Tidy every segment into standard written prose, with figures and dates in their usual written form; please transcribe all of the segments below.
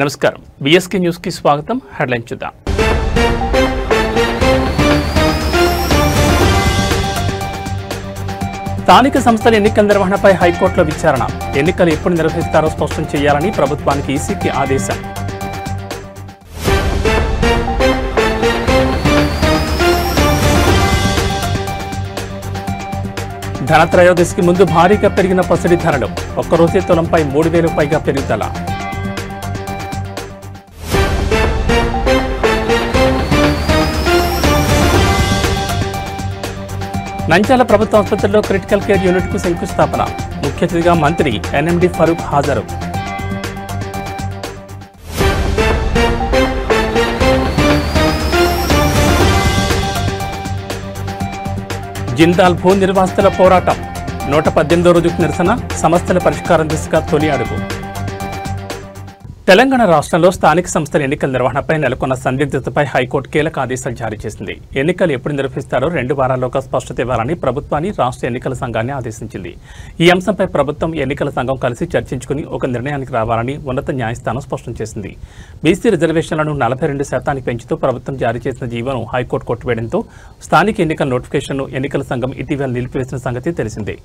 నమస్కారం BSK news కి స్వాగతం. హెడ్లైన్ చూద్దాం. స్థానిక సంస్థల ఎన్నికల నిర్వహణపై హైకోర్టులో విచారణ. ఎన్నికలు ఎప్పుడు నిర్వహిస్తారో స్పష్టం చేయాలని ప్రభుత్వానికి ఈసీకి ఆదేశం. ధనత్రయోదశికి ముందు భారీగా పెరిగిన పసిడి ధరలు. ఒక్కరోజే తులంపై 3,000 పైగా పెరుగుదల. నంద్యాల ప్రభుత్వ ఆసుపత్రిలో క్రిటికల్ కేర్ యూనిట్కు శంకుస్థాపన. ముఖ్య అతిథిగా మంత్రి ఎన్ఎండి ఫరూక్ హాజరు. జిందాల్ భూ నిర్వాసితుల పోరాటం. 118వ రోజుకు నిరసన. సమస్యల పరిష్కారం దిశగా తొలి అడుగు. తెలంగాణ రాష్ట్రంలో స్థానిక సంస్థల ఎన్నికల నిర్వహణపై నెలకొన్న సందిగ్ధతపై హైకోర్టు కీలక ఆదేశాలు జారీ చేసింది. ఎన్నికలు ఎప్పుడు నిర్వహిస్తారో 2 వారాల్లోగా స్పష్టత ఇవ్వాలని ప్రభుత్వాన్ని రాష్ట్ర ఎన్నికల సంఘాన్ని ఆదేశించింది. ఈ అంశంపై ప్రభుత్వం ఎన్నికల సంఘం కలిసి చర్చించుకుని ఒక నిర్ణయానికి రావాలని ఉన్నత న్యాయస్థానం స్పష్టం చేసింది. బీసీ రిజర్వేషన్లను 42% పెంచుతూ ప్రభుత్వం జారీ చేసిన జీవోను హైకోర్టు కొట్టివేయడంతో స్థానిక ఎన్నికల నోటిఫికేషన్ను ఎన్నికల సంఘం ఇటీవల నిలిపివేసిన సంగతి తెలిసిందే.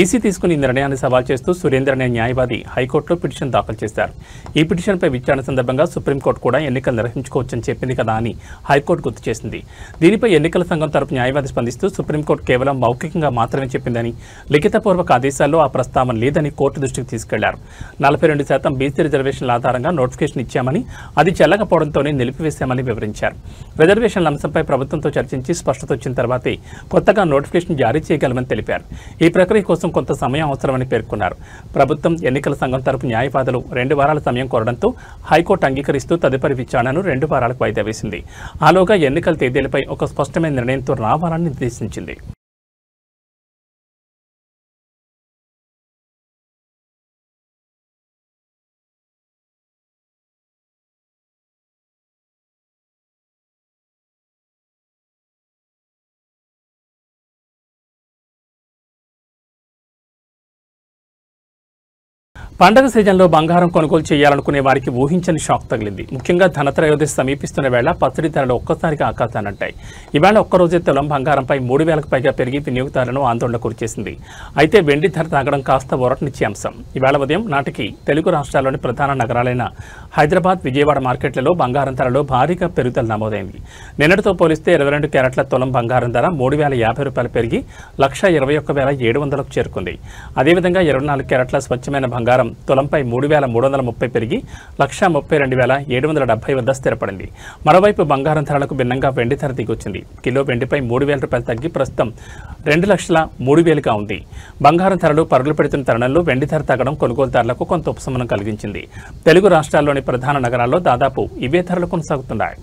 ఈసీ తీసుకుని ఈ నిర్ణయాన్ని సవాల్ చేస్తూ సురేందర్ అనే న్యాయవాది హైకోర్టులో పిటిషన్ దాఖలు చేశారు. ఈ పిటిషన్పై విచారణ సందర్భంగా సుప్రీంకోర్టు కూడా ఎన్నికలు నిర్వహించుకోవచ్చని చెప్పింది కదా అని హైకోర్టు గుర్తు చేసింది. దీనిపై ఎన్నికల సంఘం తరపు న్యాయవాది స్పందిస్తూ సుప్రీంకోర్టు కేవలం మౌఖికంగా మాత్రమే చెప్పిందని, లిఖితపూర్వక ఆదేశాల్లో ఆ ప్రస్తావన లేదని కోర్టు దృష్టికి తీసుకెళ్లారు. 42% బీసీ రిజర్వేషన్ల ఆధారంగా నోటిఫికేషన్ ఇచ్చామని, అది చెల్లకపోవడంతోనే నిలిపివేశామని వివరించారు. రిజర్వేషన్ల అంశంపై ప్రభుత్వంతో చర్చించి స్పష్టత వచ్చిన తర్వాతే కొత్తగా నోటిఫికేషన్ జారీ చేయగలమని తెలిపారు. ఈ ప్రక్రియ కోసం కొంత సమయం అవసరమని పేర్కొన్నారు. ప్రభుత్వం ఎన్నికల సంఘం తరపు న్యాయవాదులు 2 వారాల సమయం కోరడంతో హైకోర్టు అంగీకరిస్తూ తదుపరి విచారణను 2 వారాలకు వాయిదా వేసింది. ఆలోగా ఎన్నికల తేదీలపై ఒక స్పష్టమైన నిర్ణయంతో రావాలని నిర్దేశించింది. పండగ సీజన్లో బంగారం కొనుగోలు చేయాలనుకునే వారికి ఊహించని షాక్ తగిలింది. ముఖ్యంగా ధనత్రయోదశి సమీపిస్తున్న వేళ పసిడి ధరలు ఒక్కసారిగా ఆకాశానంటాయి. ఈవేళ ఒక్కరోజే తులం బంగారంపై 3,000కు పైగా పెరిగి వినియోగదారులను ఆందోళన గురిచేసింది. అయితే వెండి ధర తగ్గడం కాస్త ఊరటనిచ్చే అంశం. ఈవేళ ఉదయం నాటికి తెలుగు రాష్ట్రాల్లోని ప్రధాన నగరాలైన హైదరాబాద్, విజయవాడ మార్కెట్లలో బంగారం ధరలో భారీగా పెరుగుదల నమోదైంది. నిన్నటితో పోలిస్తే 22 క్యారెట్ల తులం బంగారం ధర 3,050 రూపాయలు పెరిగి 1,21,700కు చేరుకుంది. అదేవిధంగా 24 క్యారెట్ల స్వచ్ఛమైన బంగారం తులంపై 3,330 పెరిగి 1,32,770 వద్ద స్థిరపడింది. మరోవైపు బంగారం ధరలకు భిన్నంగా వెండి ధర దిగొచ్చింది. కిలో వెండిపై 3,000 రూపాయలు తగ్గి ప్రస్తుతం 2,03,000గా ఉంది. బంగారం ధరలు పరుగులు పెడుతున్న తరుణంలో వెండి ధర తగ్గడం కొనుగోలుదారులకు కొంత ఉపశమనం కలిగించింది. తెలుగు రాష్ట్రాల్లోని ప్రధాన నగరాల్లో దాదాపు ఇవే ధరలు కొనసాగుతున్నాయి.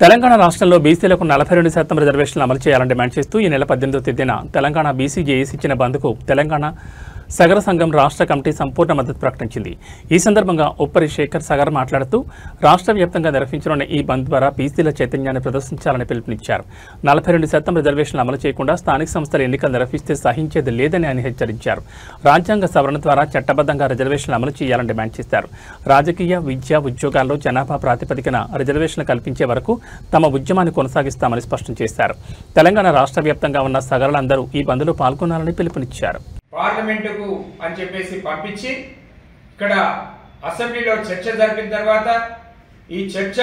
తెలంగాణ రాష్ట్రంలో బీసీలకు 42% రిజర్వేషన్లు అమలు చేయాలని డిమాండ్ చేస్తూ ఈ నెల 18వ తేదీన తెలంగాణ బీసీ జేఏసీ ఇచ్చిన బంద్కు తెలంగాణ సగర సంఘం రాష్ట్ర కమిటీ సంపూర్ణ మద్దతు ప్రకటించింది. ఈ సందర్భంగా ఉప్పరి శేఖర్ సగర్ మాట్లాడుతూ రాష్ట్ర వ్యాప్తంగా నిర్వహించనున్న ఈ బంద్ ద్వారా బీసీల చైతన్యాన్ని ప్రదర్శించాలని పిలుపునిచ్చారు. 42% రిజర్వేషన్లు అమలు చేయకుండా స్థానిక సంస్థల ఎన్నికలు నిర్వహిస్తే సహించేది లేదని ఆయన హెచ్చరించారు. రాజ్యాంగ సవరణ ద్వారా చట్టబద్ధంగా రిజర్వేషన్లు అమలు చేయాలని డిమాండ్ చేశారు. రాజకీయ, విద్య, ఉద్యోగాల్లో జనాభా ప్రాతిపదికన రిజర్వేషన్లు కల్పించే వరకు తమ ఉద్యమాన్ని కొనసాగిస్తామని స్పష్టం చేశారు. తెలంగాణ రాష్ట్ర వ్యాప్తంగా ఉన్న సగరులందరూ ఈ బంద్లో పాల్గొనాలని పిలుపునిచ్చారు. పార్లమెంటుకు అని చెప్పేసి పంపించి ఇక్కడ అసెంబ్లీలో చర్చ జరిపిన తర్వాత ఈ చర్చ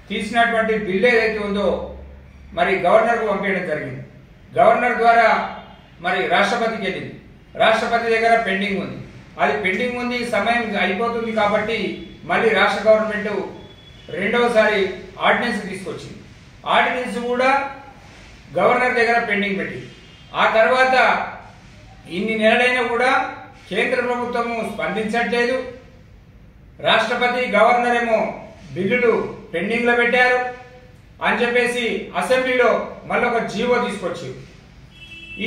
తీసినటువంటి బిల్ ఏదైతే ఉందో మరి గవర్నర్కు పంపించడం జరిగింది. గవర్నర్ ద్వారా మరి రాష్ట్రపతికి వెళ్ళింది. రాష్ట్రపతి దగ్గర పెండింగ్ ఉంది. అది పెండింగ్ ఉంది, సమయం అయిపోతుంది కాబట్టి మళ్ళీ రాష్ట్ర గవర్నమెంట్ రెండవసారి ఆర్డినెన్స్ తీసుకొచ్చింది. ఆర్డినెన్స్ కూడా గవర్నర్ దగ్గర పెండింగ్ పెట్టి ఆ తర్వాత ఇన్ని నెలలైనా కూడా కేంద్ర ప్రభుత్వము స్పందించట్లేదు. రాష్ట్రపతి గవర్నర్ ఏమో బిల్లులు పెండింగ్ లో పెట్టారు అని చెప్పేసి అసెంబ్లీలో మళ్ళొక జీవో తీసుకొచ్చి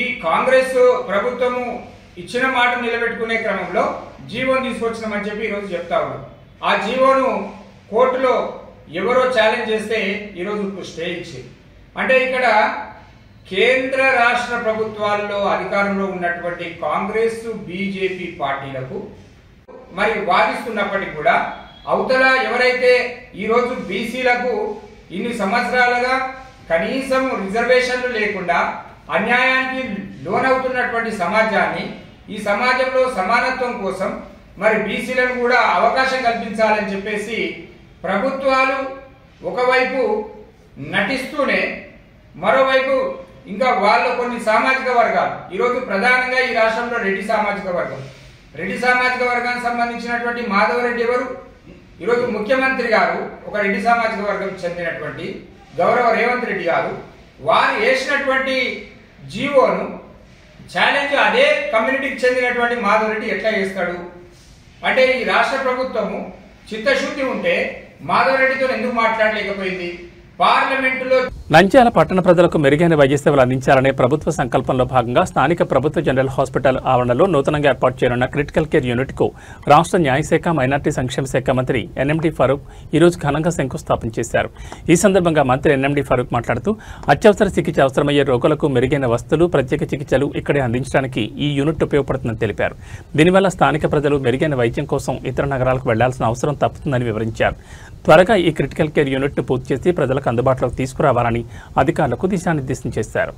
ఈ కాంగ్రెస్ ప్రభుత్వము ఇచ్చిన మాట నిలబెట్టుకునే క్రమంలో జీవోను తీసుకొచ్చినామని చెప్పి ఈరోజు చెప్తా ఉన్నారు. ఆ జీవోను కోర్టులో ఎవరో ఛాలెంజ్ చేస్తే ఈరోజు స్టే ఇచ్చింది. అంటే ఇక్కడ కేంద్ర రాష్ట్ర ప్రభుత్వాల్లో అధికారంలో ఉన్నటువంటి కాంగ్రెస్ బీజేపీ పార్టీలకు మరి వాదిస్తున్నప్పటికీ కూడా అవతల ఎవరైతే ఈరోజు బీసీలకు ఇన్ని సంవత్సరాలుగా కనీసం రిజర్వేషన్లు లేకుండా అన్యాయానికి లోనవుతున్నటువంటి సమాజాన్ని ఈ సమాజంలో సమానత్వం కోసం మరి బీసీలను కూడా అవకాశం కల్పించాలని చెప్పేసి ప్రభుత్వాలు ఒకవైపు నటిస్తూనే మరోవైపు ఇంకా వాళ్ళ కొన్ని సామాజిక వర్గాలు ఈరోజు ప్రధానంగా ఈ రాష్ట్రంలో రెడ్డి సామాజిక వర్గానికి సంబంధించినటువంటి మాధవరెడ్డి ఎవరు? ఈరోజు ముఖ్యమంత్రి గారు ఒక రెడ్డి సామాజిక వర్గం చెందినటువంటి గౌరవ రేవంత్ రెడ్డి గారు వారు వేసినటువంటి జీవోను ఛాలెంజ్ అదే కమ్యూనిటీకి చెందినటువంటి మాధవరెడ్డి ఎట్లా చేస్తాడు? అంటే ఈ రాష్ట్ర ప్రభుత్వము చిత్తశుద్ధి ఉంటే మాధవరెడ్డితో ఎందుకు మాట్లాడలేకపోయింది? పార్లమెంటులో నంద్యాల పట్టణ ప్రజలకు మెరుగైన వైద్య సేవలు అందించాలనే ప్రభుత్వ సంకల్పంలో భాగంగా స్థానిక ప్రభుత్వ జనరల్ హాస్పిటల్ ఆవరణలో నూతనంగా ఏర్పాటు చేయనున్న క్రిటికల్ కేర్ యూనిట్కు రాష్ట్ర న్యాయశాఖ మైనార్టీ సంక్షేమ శాఖ మంత్రి ఎన్ఎండి ఫరూక్ ఈరోజు ఘనంగా శంకుస్థాపన చేశారు. ఈ సందర్భంగా మంత్రి ఎన్ఎండి ఫరూక్ మాట్లాడుతూ అత్యవసర చికిత్స అవసరమయ్యే రోగులకు మెరుగైన వస్తువులు, ప్రత్యేక చికిత్సలు ఇక్కడే అందించడానికి ఈ యూనిట్ ఉపయోగపడుతుందని తెలిపారు. దీనివల్ల స్థానిక ప్రజలు మెరుగైన వైద్యం కోసం ఇతర నగరాలకు వెళ్లాల్సిన అవసరం తప్పుతుందని వివరించారు. త్వరగా ఈ క్రిటికల్ కేర్ యూనిట్ను పూర్తి చేసి ప్రజలకు అందుబాటులోకి తీసుకురావాలని అధికారులకు దిశానిర్దేశం చేశారు.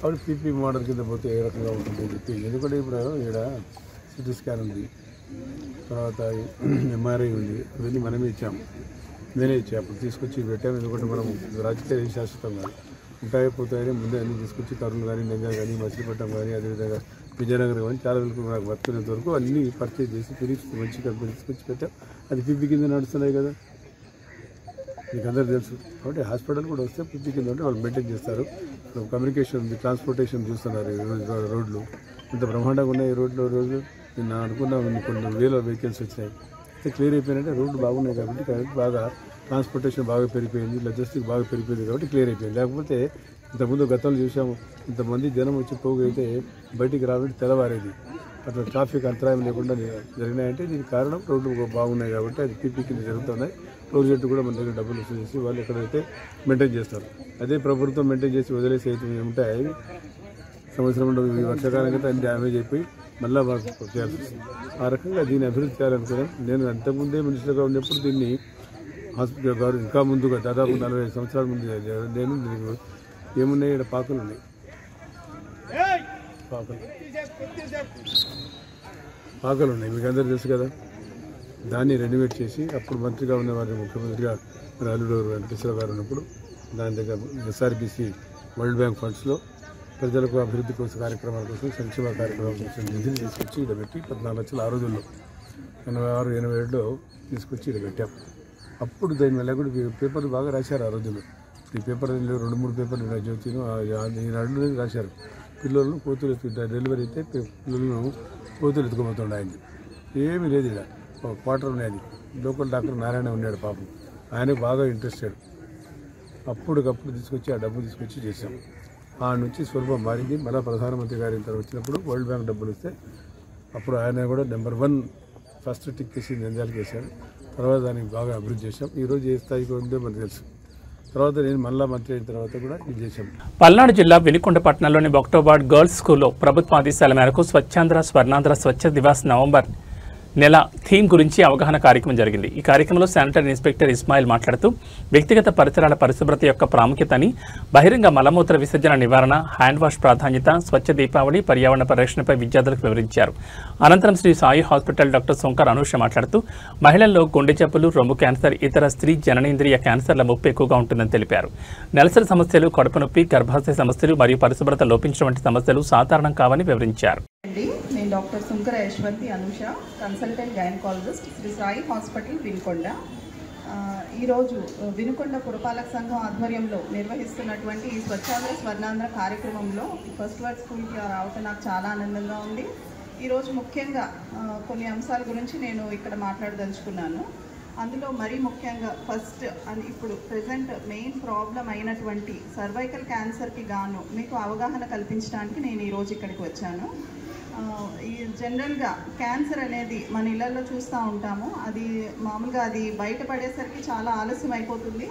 అప్పుడు పీపీ మోడల్ కింద పోతే ఏ రకంగా ఉంటుంది చెప్పి, ఎందుకంటే ఇప్పుడు ఇక్కడ సిటీ స్కాన్ ఉంది, తర్వాత ఎంఆర్ఐ ఉంది, ఇవన్నీ మనమే ఇచ్చాము. నేనే ఇచ్చాము, అప్పుడు తీసుకొచ్చి పెట్టాము. ఎందుకంటే మనం రాజకీయ శాశ్వతం కాదు, ఉంటాయి పోతాయని ముందే అన్ని తీసుకొచ్చి కర్నూలు కానీ, నంద్యాల కానీ, మచిలీపట్నం కానీ, అదేవిధంగా విజయనగరం కానీ చాలా వరకు నాకు బతుకునేంత వరకు అన్నీ పర్చేజ్ చేసి తిరిగి మంచి కంపెనీ తీసుకొచ్చి పెట్టాం. అది పీపీ కింద నడుస్తున్నాయి కదా, మీకు అందరూ తెలుసు. కాబట్టి హాస్పిటల్ కూడా వస్తే పీపీ కింద ఉంటే వాళ్ళు మెయింటైన్ చేస్తారు. కమ్యూనికేషన్ ఉంది, ట్రాన్స్పోర్టేషన్ చూస్తున్నారు. రోడ్లు ఇంత బ్రహ్మాండంగా ఉన్నాయి. ఈ రోడ్లు రోజు నేను అనుకున్నా కొన్ని వేల వెహికల్స్ వచ్చినాయి. క్లియర్ అయిపోయినట్టే రోడ్లు బాగున్నాయి కాబట్టి బాగా ట్రాన్స్పోర్టేషన్ బాగా పెరిగిపోయింది, లాజిస్టిక్ బాగా పెరిగిపోయింది కాబట్టి క్లియర్ అయిపోయింది. లేకపోతే ఇంతకుముందు గతంలో చూసాము, ఇంతమంది జనం వచ్చి పోగైతే బయటికి రావాలంటే తెల్లవారేది. అట్లా ట్రాఫిక్ అంతరాయం లేకుండా జరిగినాయంటే దీనికి కారణం రోడ్లు బాగున్నాయి కాబట్టి అది పీపీ కింద జరుగుతున్నాయి. ప్రాజెక్టు కూడా మన దగ్గర డబ్బులు వసూలు చేసి వాళ్ళు ఎక్కడైతే మెయింటైన్ చేస్తారు. అదే ప్రభుత్వం మెయింటైన్ చేసి వదిలేసి అయితే ఉంటాయి. సంవత్సరంలో ఈ వర్షాకాలం అయితే అన్ని డ్యామేజ్ అయిపోయి మళ్ళీ మాకు చేయాల్సి వస్తుంది. ఆ రకంగా దీన్ని అభివృద్ధి చేయాలనుకున్నాను. నేను అంతకుముందే మినిస్టర్గా ఉన్నప్పుడు దీన్ని హాస్పిటల్ గారు ఇంకా ముందుగా దాదాపు 45 సంవత్సరాల ముందు నేను దీనికి ఏమున్నాయి, ఇక్కడ పాకలు ఉన్నాయి, పాకలు ఉన్నాయి, మీకు అందరూ తెలుసు కదా. దాన్ని రెనోవేట్ చేసి అప్పుడు మంత్రిగా ఉన్న వారిని ముఖ్యమంత్రిగా మన అల్లుడు వెంకటేశ్వర గారు ఉన్నప్పుడు దాని దగ్గర ఎస్ఆర్బీసీ వరల్డ్ బ్యాంక్ ఫండ్స్లో ప్రజలకు అభివృద్ధి కోసం కార్యక్రమాల కోసం, సంక్షేమ కార్యక్రమాల కోసం నిధులు తీసుకొచ్చి ఇక్కడ పెట్టి 14 లక్షలు ఆ రోజుల్లో 86-87లో తీసుకొచ్చి ఇక్కడ పెట్టాం. అప్పుడు దాని వల్ల కూడా పేపర్లు బాగా రాశారు ఆ రోజుల్లో. ఈ పేపర్ 2-3 పేపర్లు జ్యోతిను ఈనాడు రాశారు. పిల్లలను కోతులు డెలివరీ అయితే పిల్లలను కోతులు ఎత్తుకుపోతుండే. ఆయన్ని ఏమీ లేదు, ఇక్కడ క్వార్టర్ ఉన్నది. లోకల్ డాక్టర్ నారాయణ ఉన్నాడు పాపం, ఆయనకు బాగా ఇంట్రెస్టెడ్. అప్పటికప్పుడు తీసుకొచ్చి ఆ డబ్బు తీసుకొచ్చి చేశాం. ఆ నుంచి స్వల్పం మారింది. మళ్ళీ ప్రధానమంత్రి గారి ఇంత వచ్చినప్పుడు వరల్డ్ బ్యాంక్ డబ్బులు వస్తే అప్పుడు ఆయన కూడా నెంబర్ 1 ఫస్ట్ టిక్ వేసి నంద్యాలకు వేశారు. తర్వాత దానికి బాగా అభివృద్ధి చేశాం. ఈరోజు ఏ స్థాయికి ఉందో మనకు తెలుసు. తర్వాత నేను మళ్ళా మంత్రి అయిన తర్వాత కూడా ఇది చేశాం. పల్నాడు జిల్లా వినుకొండ పట్టణంలోని బొక్టోబాడ్ గర్ల్స్ స్కూల్లో ప్రభుత్వ ఆదేశాల మేరకు స్వచ్ఛాంధ్ర స్వర్ణాంధ్ర స్వచ్ఛ దివాస్ నవంబర్ నెల థీమ్ గురించి అవగాహన కార్యక్రమం జరిగింది. ఈ కార్యక్రమంలో శానిటరీ ఇన్స్పెక్టర్ ఇస్మాయిల్ మాట్లాడుతూ వ్యక్తిగత పరిసరాల పరిశుభ్రత యొక్క ప్రాముఖ్యతని, బహిరంగ మలమూత్ర విసర్జన నివారణ, హ్యాండ్ వాష్ ప్రాధాన్యత, స్వచ్ఛ దీపావళి, పర్యావరణ పరిరక్షణపై విద్యార్థులకు వివరించారు. అనంతరం శ్రీ సాయి హాస్పిటల్ డాక్టర్ శంకర్ అనూష మాట్లాడుతూ మహిళల్లో గుండె జబ్బులు, రొమ్ము క్యాన్సర్, ఇతర స్త్రీ జననేంద్రియ క్యాన్సర్ల ముప్పు ఎక్కువగా ఉంటుందని తెలిపారు. నెలసరి సమస్యలు, కడుపు నొప్పి, గర్భాశయ సమస్యలు మరియు పరిశుభ్రత లోపించడం వంటి సమస్యలు సాధారణం కావని వివరించారు. నేను doctor Shankar Yashwanthi Anusha, consultant gynaecologist, Sri Sai hospital Vinukonda. ఈరోజు వినుకొండ పురపాలక సంఘం ఆధ్వర్యంలో నిర్వహిస్తున్నటువంటి ఈ స్వచ్ఛాంధ్ర స్వర్ణాంధ్ర కార్యక్రమంలో ఫస్ట్ వర్డ్ స్కూల్కి రావటం నాకు చాలా ఆనందంగా ఉంది. ఈరోజు ముఖ్యంగా కొన్ని అంశాల గురించి నేను ఇక్కడ మాట్లాడదలుచుకున్నాను. అందులో మరీ ముఖ్యంగా ఫస్ట్ ఇప్పుడు ప్రజెంట్ మెయిన్ ప్రాబ్లం అయినటువంటి సర్వైకల్ క్యాన్సర్కి గాను మీకు అవగాహన కల్పించడానికి నేను ఈరోజు ఇక్కడికి వచ్చాను. ఈ జనరల్గా క్యాన్సర్ అనేది మన ఇళ్లలో చూస్తూ ఉంటాము. అది మామూలుగా అది బయటపడేసరికి చాలా ఆలస్యం అయిపోతుంది.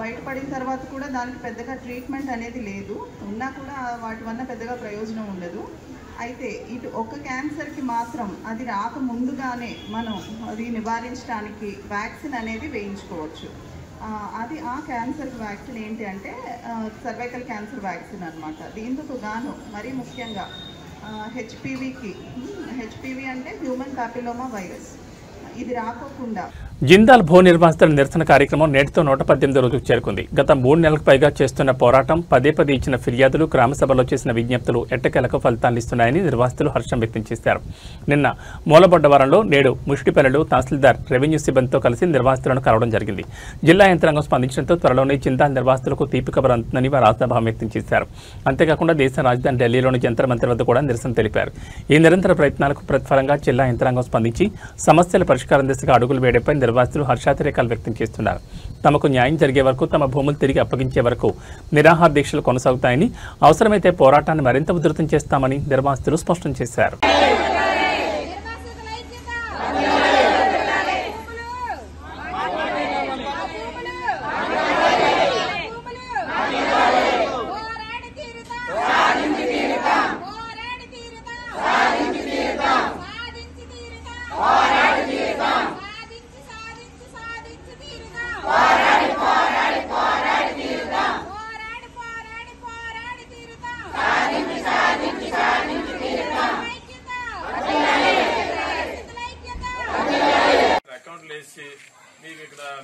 బయటపడిన తర్వాత కూడా దానికి పెద్దగా ట్రీట్మెంట్ అనేది లేదు, ఉన్నా కూడా వాటి వల్ల పెద్దగా ప్రయోజనం ఉండదు. అయితే ఇటు ఒక క్యాన్సర్కి మాత్రం అది రాక ముందుగానే మనం అది నివారించడానికి వ్యాక్సిన్ అనేది వేయించుకోవచ్చు. అది ఆ క్యాన్సర్ వ్యాక్సిన్ ఏంటి అంటే సర్వైకల్ క్యాన్సర్ వ్యాక్సిన్ అన్నమాట. దీంతో గాను మరీ ముఖ్యంగా హెచ్పివి అంటే హ్యూమన్ పాపిలోమా వైరస్, ఇది రాకోకుండా జిందాల్ భూ నిర్వాసితుల నిరసన కార్యక్రమం నేటితో 118 రోజులకు చేరుకుంది. గత 3 నెలలకు పైగా చేస్తున్న పోరాటం, పదే ఇచ్చిన ఫిర్యాదులు, గ్రామసభలో చేసిన విజ్ఞప్తులు ఎట్టకేలకు ఫలితాన్నిస్తున్నాయని నిర్వాసితులు హర్షం వ్యక్తం చేశారు. నిన్న మూలబొడ్డవరంలో, నేడు ముష్టిపల్లెలు తహసీల్దార్, రెవెన్యూ సిబ్బందితో కలిసి నిర్వాసితులను కలవడం జరిగింది. జిల్లా యంత్రాంగం స్పందించడంతో త్వరలోనే జిందాల్ నిర్వాసితులకు తీపి కబర్ అందుతుందని వారు ఆశాభావం వ్యక్తం చేశారు. అంతేకాకుండా దేశ రాజధాని ఢిల్లీలోని జంతర్ మంతర్ వద్ద కూడా నిరసన తెలిపారు. ఈ నిరంతర ప్రయత్నాలకు ప్రతిఫలంగా జిల్లా యంత్రాంగం స్పందించి సమస్యల పరిష్కారం దిశగా అడుగులు వేయడంపై నిర్వాసితులు హర్షాతిరేకాలు వ్యక్తం చేస్తున్నారు. తమకు న్యాయం జరిగే వరకు, తమ భూములు తిరిగి అప్పగించే వరకు నిరాహార దీక్షలు కొనసాగుతాయని, అవసరమైతే పోరాటాన్ని మరింత ఉధృతం చేస్తామని నిర్వాసితులు స్పష్టం చేశారు.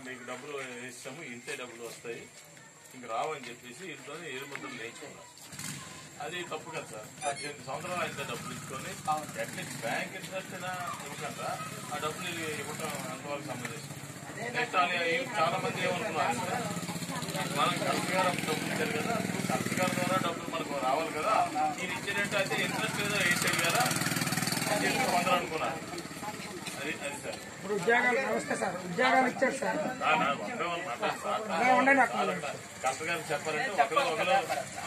మీకు డబ్బులు వేస్తాము, ఇంతే డబ్బులు వస్తాయి, ఇంక రావని చెప్పేసి ఇంట్లో ఎరుముద్రలు వేయించుకున్నాం. అది తప్పు కదా సార్. 18 సంవత్సరాలు అయితే డబ్బులు ఇచ్చుకొని అట్లీస్ట్ బ్యాంక్ ఇంట్రెస్ట్ అయినా ఇవ్వకుండా ఆ డబ్బులు ఇవ్వటం ఎంతవరకు సంబంధించింది. నెక్స్ట్ చాలా మంది ఏమనుకున్నారు, మనకు కలెక్టర్ గారు డబ్బులు ఇచ్చారు కదా, కలెక్టర్ గారి ద్వారా డబ్బులు మనకు రావాలి కదా, ఇది ఇచ్చేటట్టు అయితే ఇంట్రెస్ట్ ఏదో వేసేది కదా అని కొందరు అనుకున్నారు. అది సార్ ఇప్పుడు ఉద్యోగాలు నమస్తే సార్, ఉద్యోగాలు ఇచ్చారు సార్. కలెక్టర్ గారు చెప్పాలంటే ఒకరు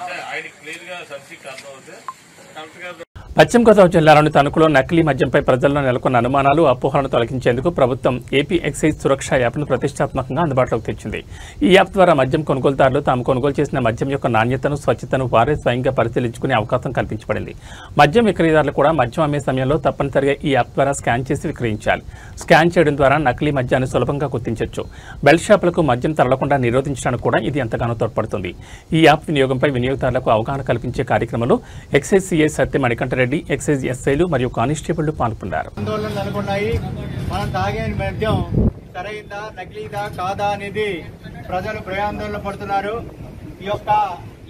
అంటే ఆయన క్లియర్ గా సబ్సిడీ అర్థం అవుతే కలెక్టర్ గారు. పశ్చిమ గోదావరి జిల్లాలోని తణుకులో నకిలీ మద్యంపై ప్రజల్లో నెలకొన్న అనుమానాలు, అపోహలను తొలగించేందుకు ప్రభుత్వం ఏపీ ఎక్సైజ్ సురక్ష యాప్ను ప్రతిష్టాత్మకంగా అందుబాటులోకి తెచ్చింది. ఈ యాప్ ద్వారా మద్యం కొనుగోలుదారులు తాము కొనుగోలు చేసిన మద్యం యొక్క నాణ్యతను, స్వచ్ఛతను వారే స్వయంగా పరిశీలించుకునే అవకాశం కల్పించబడింది. మద్యం విక్రయదారులు కూడా మద్యం అమ్మే సమయంలో తప్పనిసరిగా ఈ యాప్ ద్వారా స్కాన్ చేసి విక్రయించాలి. స్కాన్ చేయడం ద్వారా నకిలీ మద్యాన్ని సులభంగా గుర్తించవచ్చు. బెల్ట్ షాపులకు మద్యం తరలకుండా నిరోధించడానికి కూడా ఇది ఎంతగానో తోడ్పడుతుంది. ఈ యాప్ వినియోగంపై వినియోగదారులకు అవగాహన కల్పించే కార్యక్రమంలో ఎక్సైజ్ సిఐ సత్య మణికంఠ రెడ్డి, ఎక్సైజ్ ఎస్ఐలు మరియు కానిస్టేబుళ్లు పాల్గొన్నారు. ఆందోళనలు నెలకొన్నాయి. మనం తాగే మద్యం సరైందా, నకిలీదా కాదా అనేది ప్రజలు భయాందోళన పడుతున్నారు.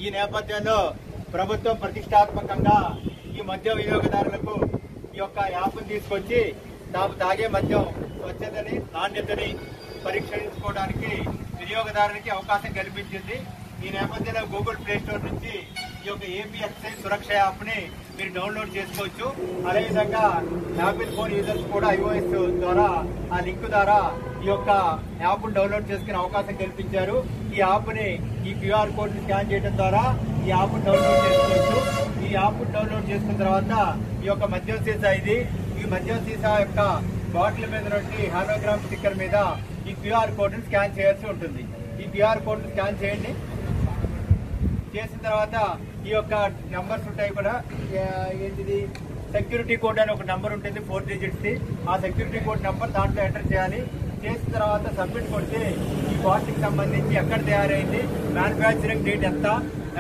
ఈ నేపథ్యంలో ప్రభుత్వం ప్రతిష్టాత్మకంగా ఈ మద్యం వినియోగదారులకు ఈ యొక్క యాప్ను తీసుకొచ్చి తాము తాగే మద్యం స్వచ్ఛతని, నాణ్యతని పరీక్షించుకోవడానికి వినియోగదారునికి అవకాశం కల్పించింది. ఈ నేపథ్యంలో గూగుల్ ప్లే స్టోర్ నుంచి ఈ యొక్క ఏపీ ఎక్సైజ్ సురక్ష యాప్ ని మీరు డౌన్లోడ్ చేసుకోవచ్చు. అదేవిధంగా యాపిల్ ఫోన్ యూజర్స్ కూడా iOS ద్వారా ఆ లింక్ ద్వారా ఈ యొక్క యాప్ డౌన్లోడ్ చేసుకునే అవకాశం కల్పించారు. ఈ యాప్ ని ఈ క్యూఆర్ కోడ్ ని స్కాన్ చేయడం ద్వారా ఈ యాప్ డౌన్లోడ్ చేసుకోవచ్చు. ఈ యాప్ డౌన్లోడ్ చేసుకున్న తర్వాత ఈ యొక్క మద్యం సీసా ఈ మద్యం సీసా యొక్క బాటిల్ మీద నుండి హాలోగ్రామ్ స్టిక్కర్ మీద ఈ క్యూఆర్ కోడ్ ని స్కాన్ చేయాల్సి ఉంటుంది. ఈ క్యూఆర్ కోడ్ ని స్కాన్ చేయండి. చేసిన తర్వాత ఈ యొక్క నంబర్స్ ఉంటాయి కూడా, ఏంటిది సెక్యూరిటీ కోడ్ అని ఒక నెంబర్ ఉంటుంది 4 digits. ఆ సెక్యూరిటీ కోడ్ నెంబర్ దాంట్లో ఎంటర్ చేయాలి. చేసిన తర్వాత సబ్మిట్ కొడితే ఈ బాటిల్కి సంబంధించి ఎక్కడ తయారైంది, మ్యానుఫ్యాక్చరింగ్ డేట్ ఎంత,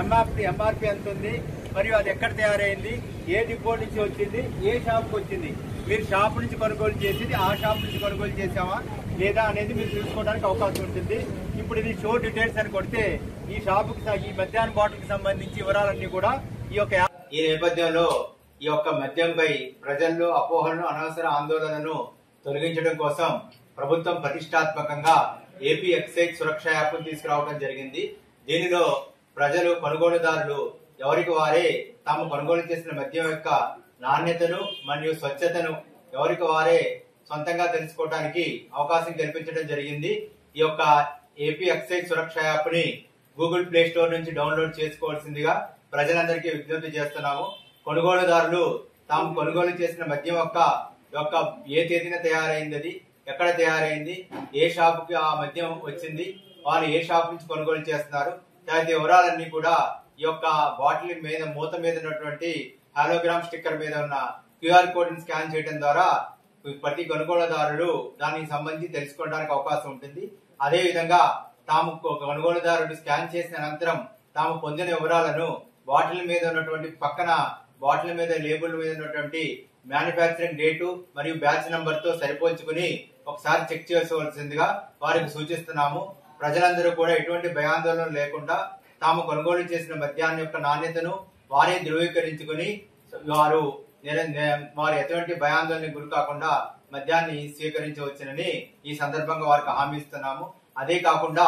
ఎంఆర్పి ఎంత ఉంది, మరియు అది ఎక్కడ తయారైంది, ఏ డిపో నుంచి వచ్చింది, ఏ షాప్కి వచ్చింది, మీరు షాప్ నుంచి కొనుగోలు చేసింది ఆ షాప్ నుంచి కొనుగోలు చేసామా లేదా అనేది మీరు తెలుసుకోవడానికి అవకాశం ఉంటుంది. ఇప్పుడు ఇది షో డీటెయిల్స్ అని కొడితే ఈ షాపుకి ఈ మద్యాన్ని బాటిల్కి సంబంధించి వివరాలన్నీ కూడా ఈ నేపథ్యంలో ఈ యొక్క మద్యంపై ప్రజల్లో అపోహలను, అనవసర ఆందోళనను తొలగించడం కోసం ప్రభుత్వం ప్రతిష్టాత్మకంగా ఏపీ ఎక్సైజ్ సురక్ష యాప్ తీసుకురావడం జరిగింది. దీనిలో ప్రజలు, కొనుగోలుదారులు ఎవరికి వారే తాము కొనుగోలు చేసిన మద్యం యొక్క నాణ్యతను మరియు స్వచ్ఛతను ఎవరికి వారే సొంతంగా తెలుసుకోవడానికి అవకాశం కల్పించడం జరిగింది. ఈ యొక్క ఏపీ ఎక్సైజ్ సురక్ష యాప్ ని గూగుల్ ప్లే స్టోర్ నుంచి డౌన్లోడ్ చేసుకోవాల్సిందిగా ప్రజలందరికీ విజ్ఞప్తి చేస్తున్నాము. కొనుగోలుదారులు తాము కొనుగోలు చేసిన మద్యం యొక్క ఏ తేదీన తయారైంది, ఎక్కడ తయారైంది, ఏ షాపుకి ఆ మద్యం వచ్చింది, వారు ఏ షాప్ నుంచి కొనుగోలు చేస్తున్నారు, తదితర వివరాలన్నీ కూడా ఈ యొక్క బాటిల్ మీద మూత మీద ఉన్నటువంటి హాలోగ్రామ్ స్టిక్కర్ మీద ఉన్న QR కోడ్ ని స్కాన్ చేయడం ద్వారా ప్రతి కొనుగోలుదారులు దానికి సంబంధించి తెలుసుకోవడానికి అవకాశం ఉంటుంది. అదే విధంగా తాము కొనుగోలుదారుడు స్కాన్ చేసిన అనంతరం తాము పొందిన వివరాలను బాటిల్ మీద ఉన్నటువంటి పక్కన బాటిల్ మీద లేబుల్ మీద ఉన్నటువంటి మ్యానుఫ్యాక్చరింగ్ డేటు మరియు బ్యాచ్ నంబర్ తో సరిపోల్చుకుని ఒకసారి చెక్ చేసుకోవాల్సిందిగా వారికి సూచిస్తున్నాము. ప్రజలందరూ కూడా ఎటువంటి భయాందోళన లేకుండా తాము కొనుగోలు చేసిన మద్యాన్ని యొక్క నాణ్యతను వారే ధృవీకరించుకుని వారు ఎటువంటి భయాందోళనకు గురి కాకుండా మద్యాన్ని స్వీకరించవచ్చునని ఈ సందర్భంగా వారికి హామీ ఇస్తున్నాము. అదే కాకుండా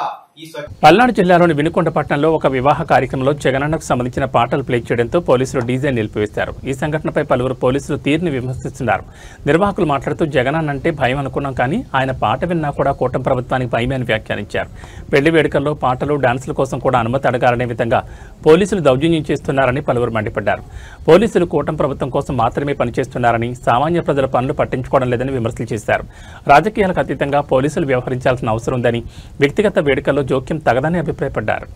పల్నాడు జిల్లాలోని వినుకొండ పట్టణంలో ఒక వివాహ కార్యక్రమంలో జగనన్నకు సంబంధించిన పాటలు ప్లే చేయడంతో పోలీసులు డీజే నిలిపివేశారు. ఈ సంఘటనపై పలువురు పోలీసులు తీరుని విమర్శిస్తున్నారు. నిర్వాహకులు మాట్లాడుతూ జగనన్న అంటే భయం అనుకున్నాం, కానీ ఆయన పాట విన్నా కూడా కూటమి ప్రభుత్వానికి భయమే అని వ్యాఖ్యానించారు. పెళ్లి వేడుకల్లో పాటలు, డాన్సుల కోసం కూడా అనుమతి అడగాలనే విధంగా పోలీసులు దౌర్జన్యం చేస్తున్నారని పలువురు మండిపడ్డారు. పోలీసులు కూటమి ప్రభుత్వం కోసం మాత్రమే పనిచేస్తున్నారని, సామాన్య ప్రజల పనులు పట్టించుకోవడం లేదని విమర్శలు చేశారు. రాజకీయాలకు అతీతంగా పోలీసులు వ్యవహరించాల్సిన అవసరం ఉందని, వ్యక్తిగత వేడుకల్లో జోక్యం తగదని అభిప్రాయపడ్డారు.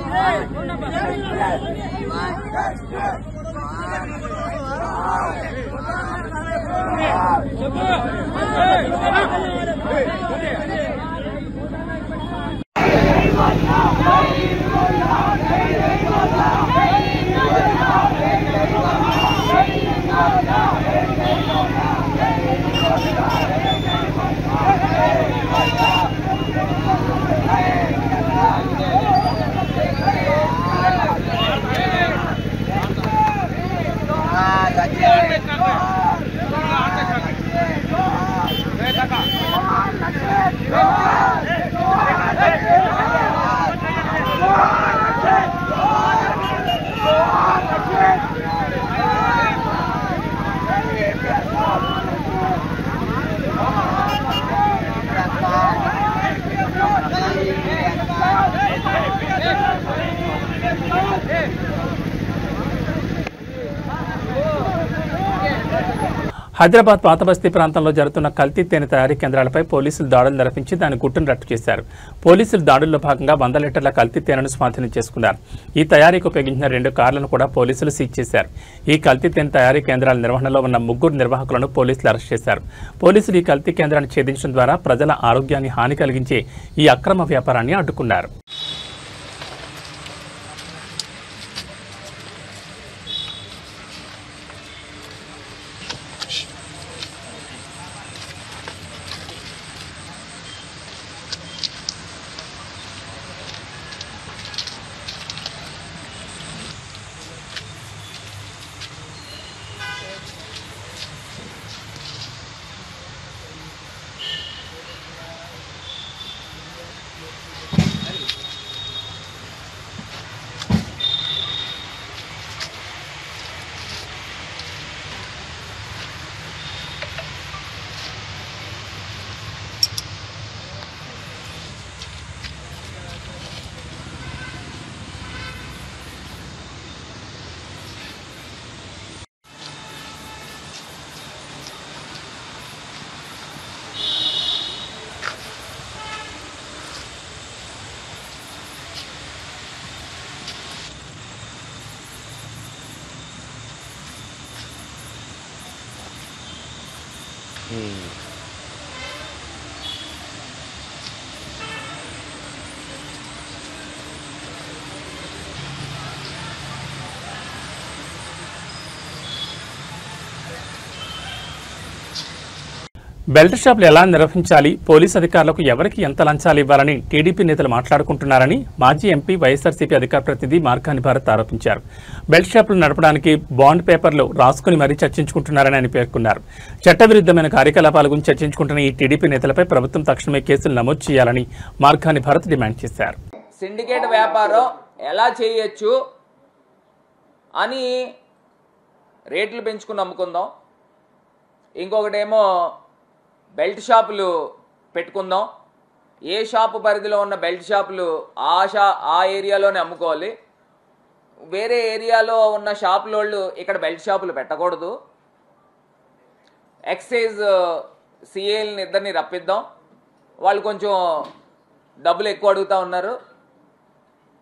Hey! హైదరాబాద్ పాతబస్తీ ప్రాంతంలో జరుగుతున్న కల్తీ తేనె తయారీ కేంద్రాలపై పోలీసులు దాడులు నిర్వహించి దాని గుట్టును రట్టు చేశారు. పోలీసులు దాడుల్లో భాగంగా 100 లీటర్ల కల్తీ తేనెను స్వాధీనం చేసుకున్నారు. ఈ తయారీకి ఉపయోగించిన 2 కార్లను కూడా పోలీసులు సీజ్ చేశారు. ఈ కల్తీ తేనె తయారీ కేంద్రాల నిర్వహణలో ఉన్న 3 నిర్వాహకులను పోలీసులు అరెస్ట్ చేశారు. పోలీసులు ఈ కల్తీ కేంద్రాన్ని ఛేదించడం ద్వారా ప్రజల ఆరోగ్యాన్ని హాని కలిగించే ఈ అక్రమ వ్యాపారాన్ని అడ్డుకున్నారు. బెల్ట్ షాపులు ఎలా నిర్వహించాలి, పోలీసు అధికారులకు ఎవరికి ఎంత లంచాలు ఇవ్వాలని టీడీపీ నేతలు మాట్లాడుకుంటున్నారని మాజీ ఎంపీ వైఎస్ఆర్సీపీ అధికార ప్రతినిధి మార్కాని భారత్ ఆరోపించారు. బెల్ట్ షాపులు నడపడానికి బాండ్ పేపర్లు రాసుకుని మరీ చర్చించుకుంటున్నారని ఆయన పేర్కొన్నారు. చట్టవిరుద్ధమైన కార్యకలాపాల గురించి చర్చించుకుంటున్న ఈ టీడీపీ నేతలపై ప్రభుత్వం తక్షణమే కేసులు నమోదు చేయాలని మార్కాని భారత్ డిమాండ్ చేశారు. సిండికేట్ వ్యాపారం ఎలా చేయొచ్చు అని రేట్లు పెంచుకుని అమ్ముకుందాం, ఇంకొకటేమో బెల్ట్ షాపులు పెట్టుకుందాం. ఏ షాపు పరిధిలో ఉన్న బెల్ట్ షాపులు ఆ ఏరియాలోనే అమ్ముకోవాలి. వేరే ఏరియాలో ఉన్న షాపులోళ్ళు ఇక్కడ బెల్ట్ షాపులు పెట్టకూడదు. ఎక్సైజ్ సిఏల్ని ఇద్దరిని రప్పిద్దాం, వాళ్ళు కొంచెం డబ్బులు ఎక్కువ అడుగుతూ ఉన్నారు.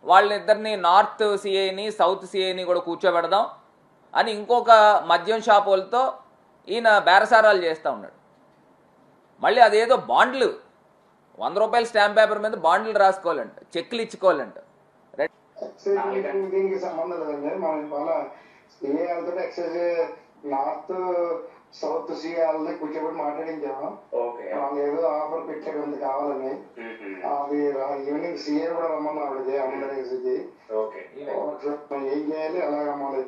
వాళ్ళనిద్దరిని నార్త్ సిఐని సౌత్ సిఐని కూడా కూర్చోబెడదాం అని ఇంకొక మద్యం షాప్ వాళ్ళతో ఈయన బేరసారాలు చేస్తూ ఉన్నాడు. మళ్ళీ అదేదో బాండ్లు 100 రూపాయల స్టాంప్ పేపర్ మీద బాండ్లు రాసుకోవాలంట, చెక్లు ఇచ్చుకోవాలంట. దీనికి సంబంధం లేదండి. మనం ఇవాళ సిఏలతో ఎక్సైజ్ నార్త్ సౌత్ సిఏలని కూర్చోబెట్టి మాట్లాడించాము. వాళ్ళు ఏదో ఆఫర్ పెట్టారు కావాలని. అది ఈవినింగ్ సిఏ కూడా రమ్మన్నాడు అందరికి. ఏం చేయాలి, ఎలా రమ్మాలి,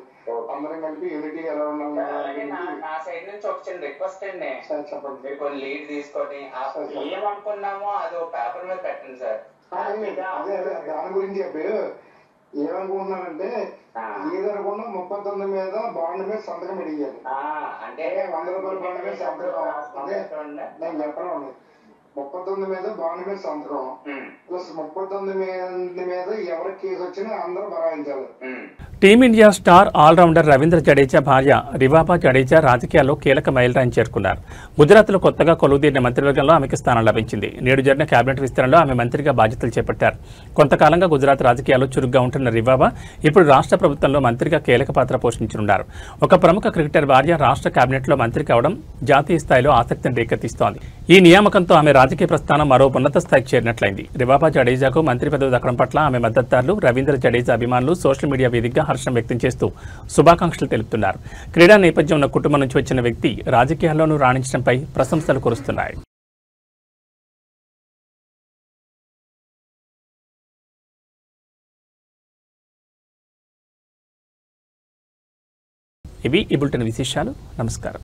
అందరం కలిపి యూనిటీ ఎలా ఉండాలి. నా సైడ్ నుంచి ఒక చిన్న రిక్వెస్ట్ అండి, చెప్పండి. మీరు కొన్ని లీడ్ తీసుకొని ఏమనుకున్నామో అది ఒక పేపర్ మీద పెట్టండి సార్. అదే దాని గురించి చెప్పి ఏమనుకుంటున్నానంటే ఏదనుకున్నా 39 మీద బాండ్ మీద సంతకం పెడియాలి. అంటే 100 రూపాయల బాండ్ మీద సంతకం. అదే నేను చెప్పడం 39 మీద బాండ్ మీద సంతకం ప్లస్ 39 మీద ఎవరికి కేసు వచ్చినా అందరూ బరాయించాలి. Team India star allrounder Ravindra Jadeja భార్య రివాబా జడేజా రాజకీయాల్లో కీలక మైలురాయిని చేరుకున్నారు. గుజరాత్లో కొత్తగా కొలువుదీరిన మంత్రివర్గంలో ఆమెకు స్థానం లభించింది. నేడు జరిగిన కేబినెట్ విస్తరణలో ఆమె మంత్రిగా బాధ్యతలు చేపట్టారు. కొంతకాలంగా గుజరాత్ రాజకీయాల్లో చురుగ్గా ఉంటున్న రివాబా ఇప్పుడు రాష్ట్ర ప్రభుత్వంలో మంత్రిగా కీలక పాత్ర పోషించనున్నారు. ఒక ప్రముఖ క్రికెటర్ భార్య రాష్ట్ర కేబినెట్లో మంత్రి కావడం జాతీయ స్థాయిలో ఆసక్తిని రేకెత్తిస్తోంది. ఈ నియామకంతో ఆమె రాజకీయ ప్రస్థానం మరో ఉన్నత స్థాయికి చేరినట్లయింది. రివాబా జడేజాకు మంత్రి పదవి దక్కడం పట్ల ఆమె మద్దతుదారులు, రవీంద్ర జడేజా అభిమానులు సోషల్ మీడియా వేదికగా హర్షం వ్యక్తం చేస్తూ శుభాకాంక్షలు తెలుపుతున్నారు. క్రీడా నేపథ్యం ఉన్న కుటుంబం నుంచి వచ్చిన వ్యక్తి రాజకీయాల్లోనూ రాణించడంపై ప్రశంసలు కురుస్తున్నాయి. ఇవి ఈ బులెటిన్ విశేషాలు. నమస్కారం.